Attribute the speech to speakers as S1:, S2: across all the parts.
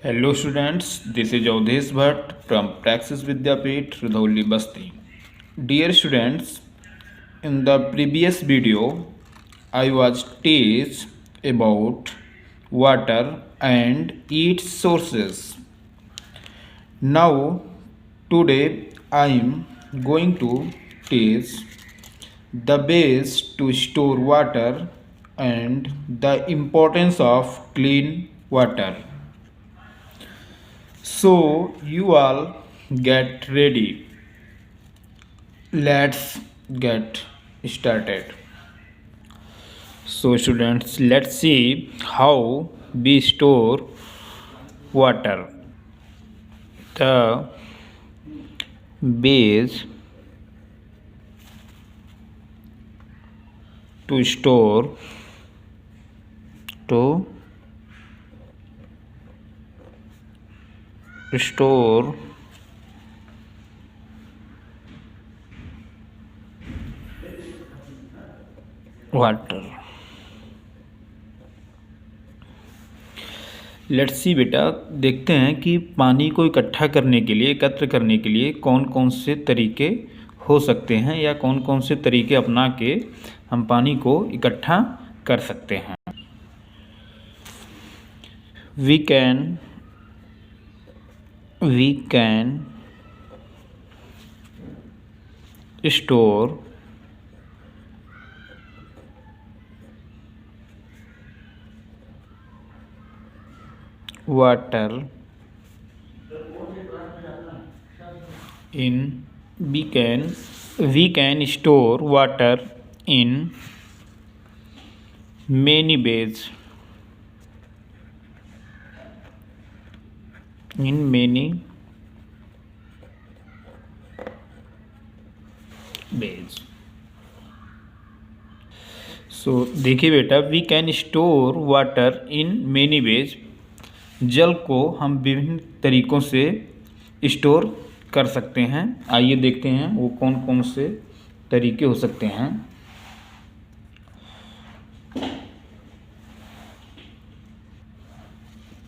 S1: Hello students, this is Jawdesh Bhatt from Praxis Vidyapeeth, Rudhauli Basti. Dear students, in the previous video, I was teach about water and its sources. Now, today I am going to teach the ways to store water and the importance of clean water. So, you all get ready. Let's get started. So, students, let's see how we store water. The base to store water. Let's see बेटा, देखते हैं कि पानी को इकट्ठा करने के लिए, एकत्र करने के लिए कौन कौन से तरीके हो सकते हैं या कौन कौन से तरीके अपना के हम पानी को इकट्ठा कर सकते हैं। We can store water in we can store water in many ways. So देखिए बेटा, we can store water in many ways. जल को हम विभिन्न तरीकों से स्टोर कर सकते हैं। आइए देखते हैं वो कौन कौन से तरीके हो सकते हैं।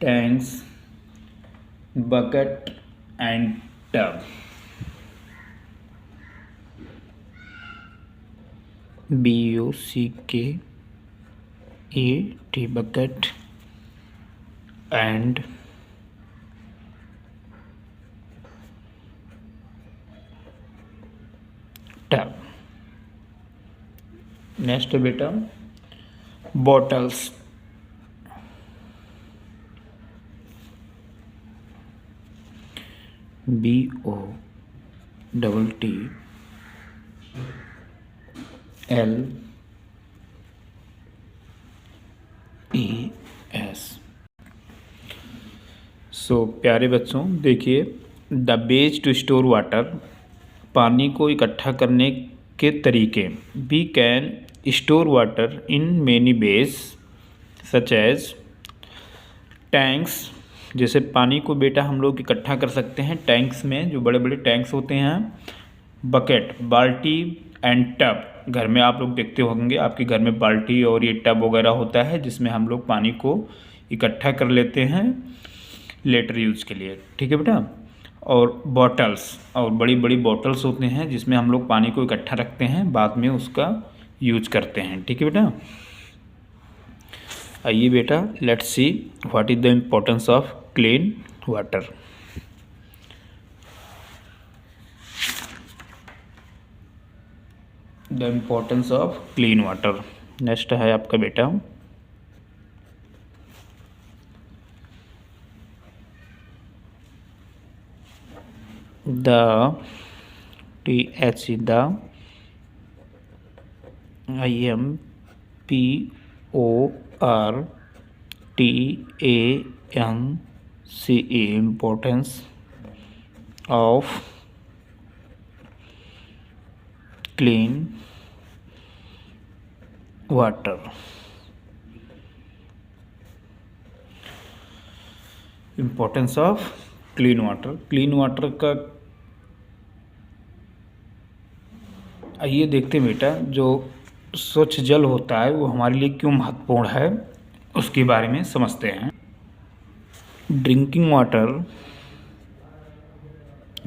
S1: Tanks, bucket and tub. BUCKET bucket and tub. Next बेटा, बॉटल्स। BOTTLES। सो प्यारे बच्चों, देखिए, the ways to store water, पानी को इकट्ठा करने के तरीके। We can store water in many ways such as tanks. जैसे पानी को बेटा हम लोग इकट्ठा कर सकते हैं टैंक्स में, जो बड़े बड़े टैंक्स होते हैं। बकेट, बाल्टी एंड टब। घर में आप लोग देखते होंगे, आपके घर में बाल्टी और ये टब वगैरह होता है जिसमें हम लोग पानी को इकट्ठा कर लेते हैं लेटर यूज़ के लिए। ठीक है बेटा। और बॉटल्स, और बड़ी बड़ी बॉटल्स होते हैं जिसमें हम लोग पानी को इकट्ठा रखते हैं, बाद में उसका यूज करते हैं। ठीक है बेटा। आइए बेटा, let's see what is the importance of clean water. The importance of clean water. Next है आपका बेटा the THC, the IMPORTANCE, importance of clean water। Importance of clean water. Clean water का आइए देखते हैं बेटा, जो स्वच्छ जल होता है वो हमारे लिए क्यों महत्वपूर्ण है, उसके बारे में समझते हैं। Drinking water,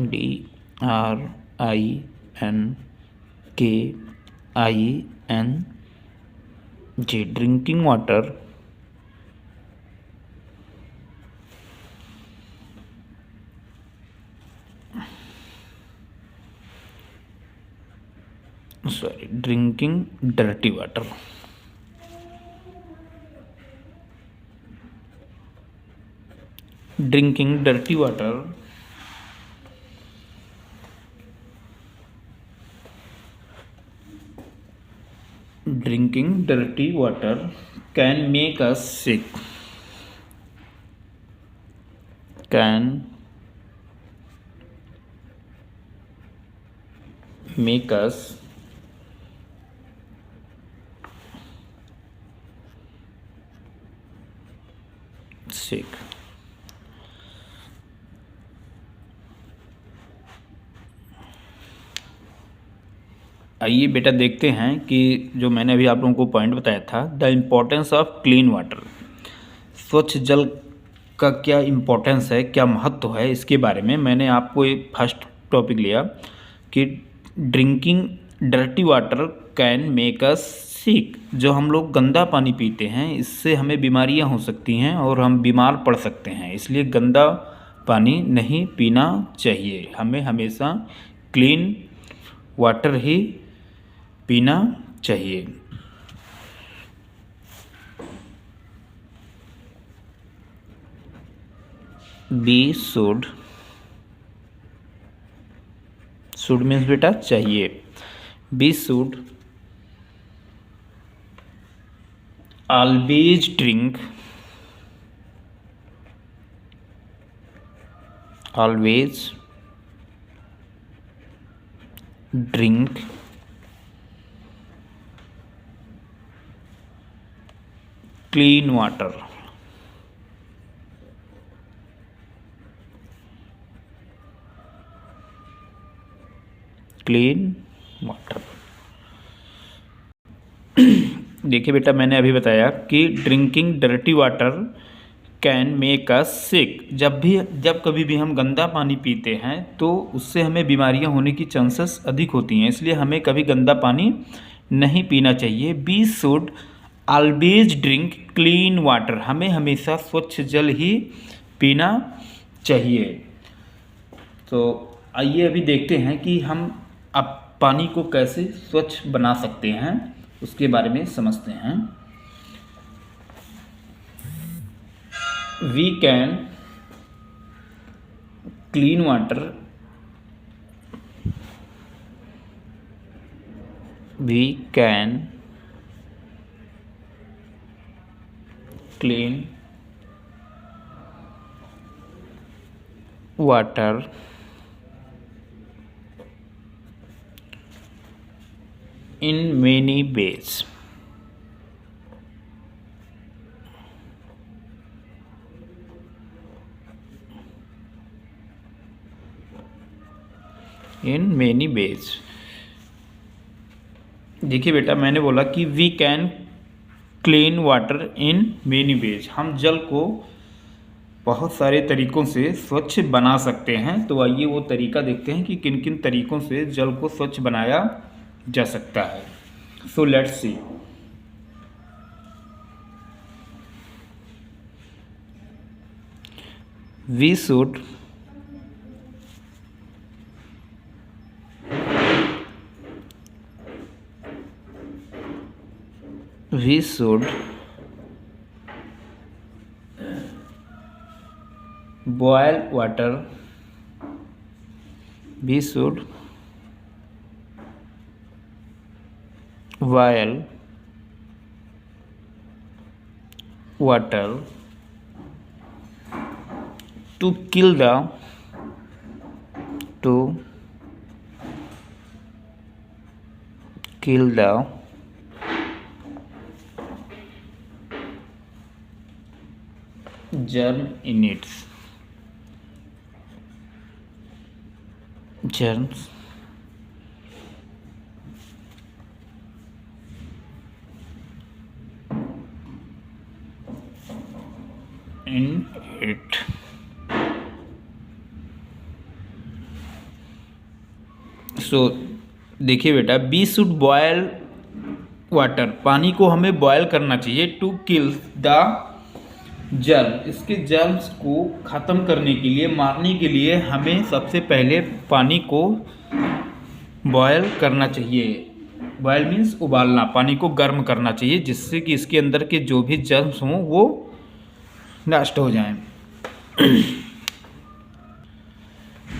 S1: DRINKING, drinking water drinking dirty water. Drinking dirty water can make us sick, can make us sick। आइए बेटा देखते हैं कि जो मैंने अभी आप लोगों को पॉइंट बताया था, the importance of clean water, स्वच्छ जल का क्या इम्पोर्टेंस है, क्या महत्व है, इसके बारे में मैंने आपको एक फर्स्ट टॉपिक लिया कि drinking dirty water can make us sick. जो हम लोग गंदा पानी पीते हैं इससे हमें बीमारियां हो सकती हैं और हम बीमार पड़ सकते हैं, इसलिए गंदा पानी नहीं पीना चाहिए। हमें हमेशा क्लीन वाटर ही पीना चाहिए। बी शुड मीन्स बेटा चाहिए। We should always drink, clean water. देखिए बेटा मैंने अभी बताया कि drinking dirty water can make us sick. जब कभी भी हम गंदा पानी पीते हैं तो उससे हमें बीमारियां होने की चांसेस अधिक होती हैं, इसलिए हमें कभी गंदा पानी नहीं पीना चाहिए। We should always drink clean water, हमें हमेशा स्वच्छ जल ही पीना चाहिए। तो आइए अभी देखते हैं कि हम अब पानी को कैसे स्वच्छ बना सकते हैं, उसके बारे में समझते हैं। We can clean water, we can clean water in many ways। देखिए बेटा मैंने बोला कि we can clean water in many ways, हम जल को बहुत सारे तरीकों से स्वच्छ बना सकते हैं। तो आइए वो तरीका देखते हैं कि किन किन तरीकों से जल को स्वच्छ बनाया जा सकता है। So let's see. We should boil water, we should boil water to kill the germ in it, germs in it. सो देखिए बेटा, बी शुड बॉयल वाटर, पानी को हमें बॉयल करना चाहिए टू किल द जर्म, इसके जर्म्स को ख़त्म करने के लिए, मारने के लिए हमें सबसे पहले पानी को बॉयल करना चाहिए। बॉयल मीन्स उबालना, पानी को गर्म करना चाहिए जिससे कि इसके अंदर के जो भी जर्म्स हों वो नष्ट हो जाएं।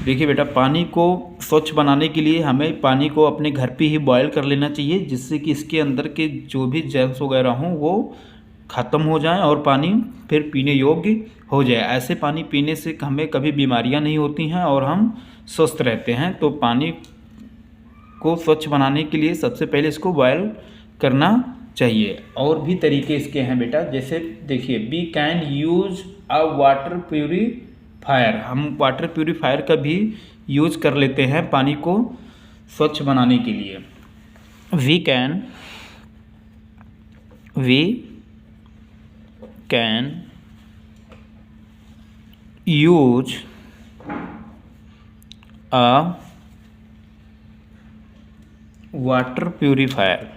S1: देखिए बेटा, पानी को स्वच्छ बनाने के लिए हमें पानी को अपने घर पे ही बॉयल कर लेना चाहिए जिससे कि इसके अंदर के जो भी जर्म्स वगैरह हों वो ख़त्म हो जाएं और पानी फिर पीने योग्य हो जाए। ऐसे पानी पीने से हमें कभी बीमारियां नहीं होती हैं और हम स्वस्थ रहते हैं। तो पानी को स्वच्छ बनाने के लिए सबसे पहले इसको बॉयल करना चाहिए। और भी तरीके इसके हैं बेटा, जैसे देखिए, we can use a water purifier, हम वाटर प्यूरीफायर का भी यूज कर लेते हैं पानी को स्वच्छ बनाने के लिए। We can use a water purifier,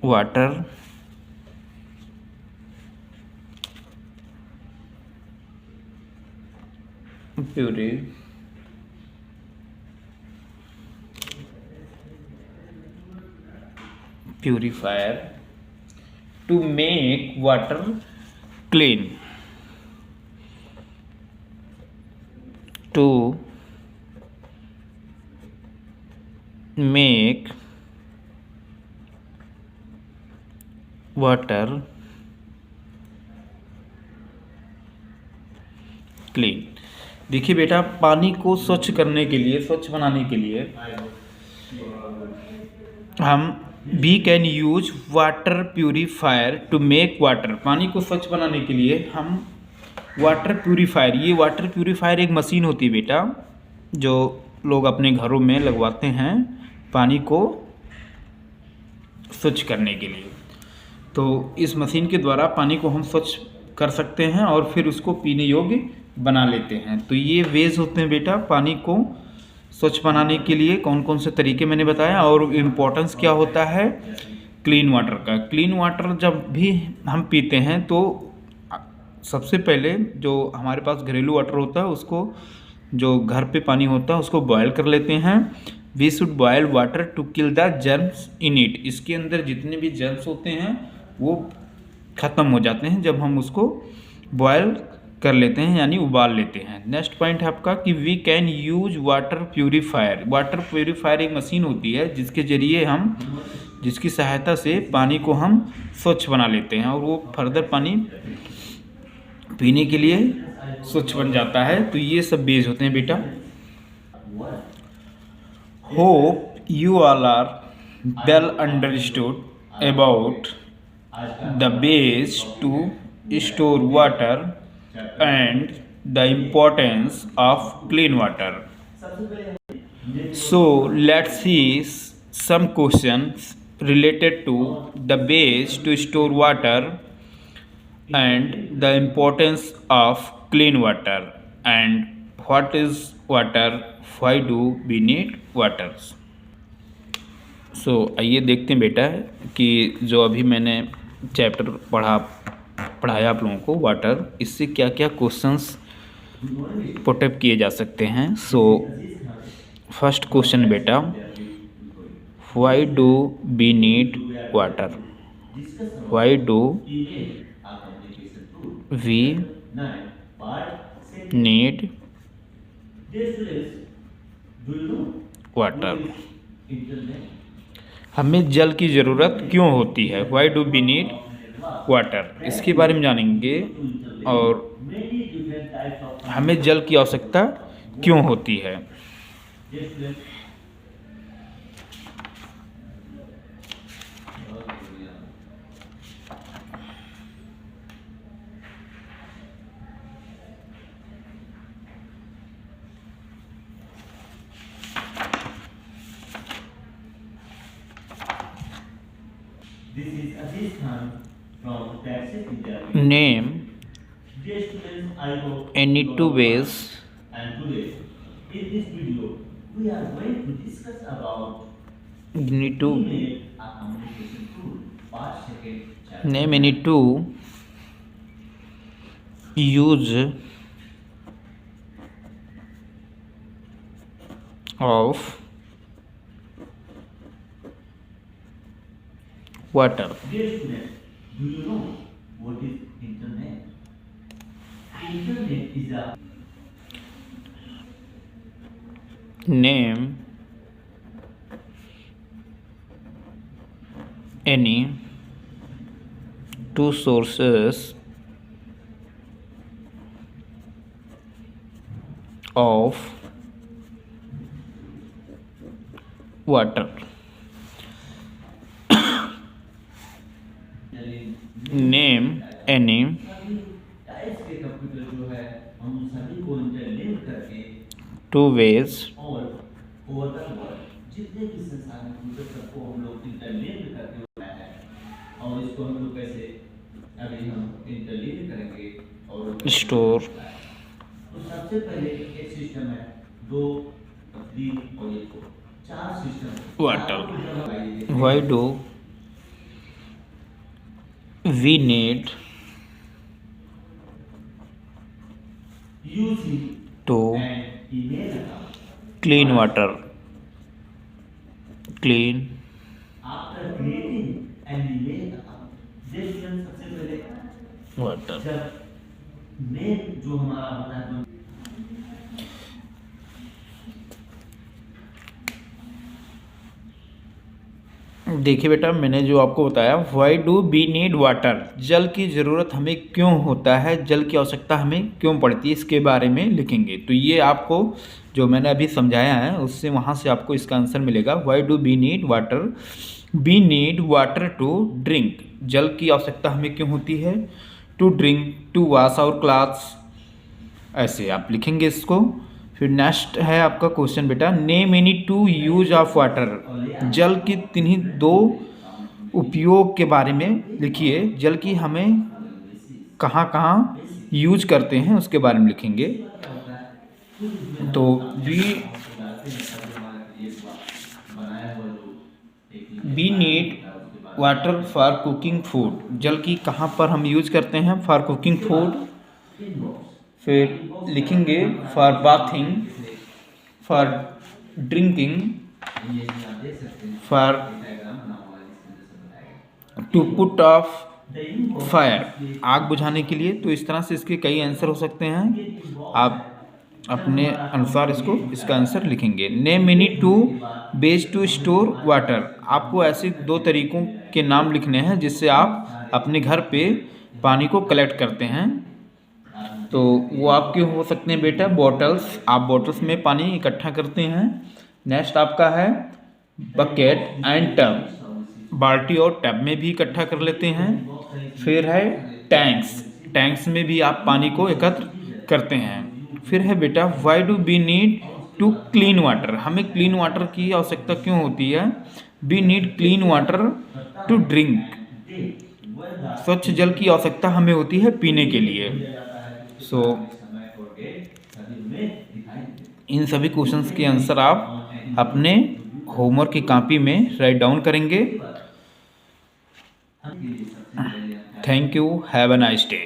S1: water purifier to make water clean, to make water clean. देखिए बेटा, पानी को स्वच्छ करने के लिए, स्वच्छ बनाने के लिए हम we can use water purifier to make water, पानी को स्वच्छ बनाने के लिए हम वाटर प्यूरीफायर, ये वाटर प्यूरीफायर एक मशीन होती है बेटा जो लोग अपने घरों में लगवाते हैं पानी को स्वच्छ करने के लिए। तो इस मशीन के द्वारा पानी को हम स्वच्छ कर सकते हैं और फिर उसको पीने योग्य बना लेते हैं। तो ये वेज होते हैं बेटा पानी को स्वच्छ बनाने के लिए, कौन कौन से तरीके मैंने बताया और इम्पोर्टेंस क्या होता है क्लीन वाटर का। क्लीन वाटर जब भी हम पीते हैं तो सबसे पहले जो हमारे पास घरेलू वाटर होता है उसको, जो घर पे पानी होता है उसको बॉयल कर लेते हैं। We should boil water to kill the germs in it, इसके अंदर जितने भी जर्म्स होते हैं वो ख़त्म हो जाते हैं जब हम उसको बॉयल कर लेते हैं यानी उबाल लेते हैं। नेक्स्ट पॉइंट है आपका कि we can use water purifier, water purifier एक मशीन होती है जिसके ज़रिए हम, जिसकी सहायता से पानी को हम स्वच्छ बना लेते हैं और वो फर्दर पानी पीने के लिए स्वच्छ बन जाता है। तो ये सब बेस होते हैं बेटा। Hope you all are well understood about the ways to store water and the importance of clean water. So let's see some questions related to the ways to store water and the importance of clean water and what is water, why do we need water. So आइए देखते हैं बेटा कि जो अभी मैंने chapter पढ़ाया आप लोगों को वाटर, इससे क्या क्या क्वेश्चंस पुटअप किए जा सकते हैं। सो फर्स्ट क्वेश्चन बेटा, why do we need water, why do we need water, हमें जल की ज़रूरत क्यों होती है, why do we need water, इसके बारे में जानेंगे और हमें जल की आवश्यकता क्यों होती है।
S2: This is Aziz Khan
S1: name any two ways need to name any two use of water.
S2: Dear students, do you know what is internet? Internet is a
S1: Name any two sources of water. Name any
S2: types के computer जो है हम उन सभी को interlink करके
S1: two ways
S2: और over the world जितने भी संसार में कंप्यूटर सबको हम लोग इंटरलिंक करके बनाया है और इसको हम लोग कैसे अभी हम इंटरलिंक करेंगे और
S1: store
S2: तो सबसे पहले एक सिस्टम है 2 3 और 1 4 system
S1: water. Why do we need
S2: using
S1: to
S2: and email account
S1: clean water? Clean
S2: after creating an email account देखिए सबसे पहले
S1: water.
S2: जब मेन जो हमारा होता है
S1: देखिए बेटा, मैंने जो आपको बताया why do we need water, जल की ज़रूरत हमें क्यों होता है, जल की आवश्यकता हमें क्यों पड़ती है, इसके बारे में लिखेंगे। तो ये आपको जो मैंने अभी समझाया है उससे वहाँ से आपको इसका आंसर मिलेगा। Why do we need water, we need water to drink, जल की आवश्यकता हमें क्यों होती है, to drink, to wash our clothes, ऐसे आप लिखेंगे इसको। फिर नेक्स्ट है आपका क्वेश्चन बेटा, name any to use of water, जल की तिन्ही दो उपयोग के बारे में लिखिए, जल की हमें कहाँ कहाँ यूज करते हैं उसके बारे में लिखेंगे। तो we need water for cooking food, जल की कहाँ पर हम यूज करते हैं, फॉर कुकिंग फूड। फिर लिखेंगे for bathing, for drinking, for to put off fire, आग बुझाने के लिए। तो इस तरह से इसके कई आंसर हो सकते हैं, आप अपने अनुसार इसका आंसर लिखेंगे। Name any two ways to store water, आपको ऐसे दो तरीकों के नाम लिखने हैं जिससे आप अपने घर पे पानी को कलेक्ट करते हैं। तो वो आपके हो सकते हैं बेटा बॉटल्स, आप बॉटल्स में पानी इकट्ठा करते हैं। नेक्स्ट आपका है बकेट एंड टब, बाल्टी और टब में भी इकट्ठा कर लेते हैं। फिर है टैंक्स, टैंक्स में भी आप पानी को एकत्र करते हैं। फिर है बेटा why do we need to clean water, हमें क्लीन वाटर की आवश्यकता क्यों होती है, we need clean water to drink, स्वच्छ जल की आवश्यकता हमें होती है पीने के लिए। सो इन सभी क्वेश्चंस के आंसर आप अपने होमवर्क की कॉपी में राइट डाउन करेंगे। Thank you, have a nice day.